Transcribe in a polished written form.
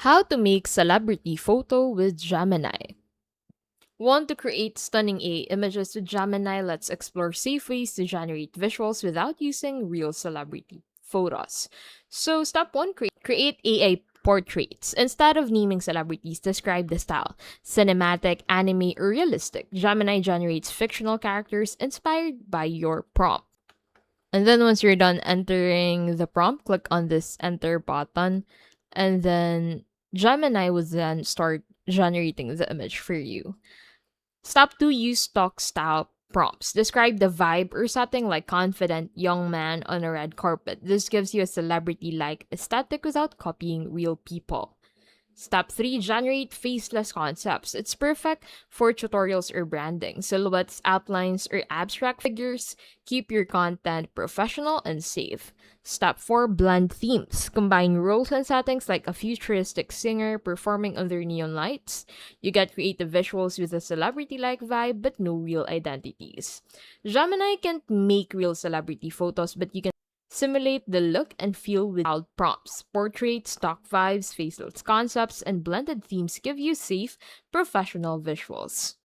How to make celebrity photo with Gemini. Want to create stunning AI images with Gemini? Let's explore safe ways to generate visuals without using real celebrity photos. So, step one, create AI portraits. Instead of naming celebrities, describe the style cinematic, anime, or realistic. Gemini generates fictional characters inspired by your prompt. And then once you're done entering the prompt, click on this enter button, and then Gemini will then start generating the image for you. Step 2, use stock style prompts. Describe the vibe or setting like confident young man on a red carpet. This gives you a celebrity like aesthetic without copying real people. Step 3, generate faceless concepts. It's perfect for tutorials or branding. Silhouettes, outlines, or abstract figures. Keep your content professional and safe. Step 4, blend themes. Combine roles and settings like a futuristic singer performing under neon lights. You get creative visuals with a celebrity like vibe but no real identities. Gemini can't make real celebrity photos, but you can simulate the look and feel with wild prompts. Portraits, stock vibes, faceless concepts, and blended themes give you safe, professional visuals.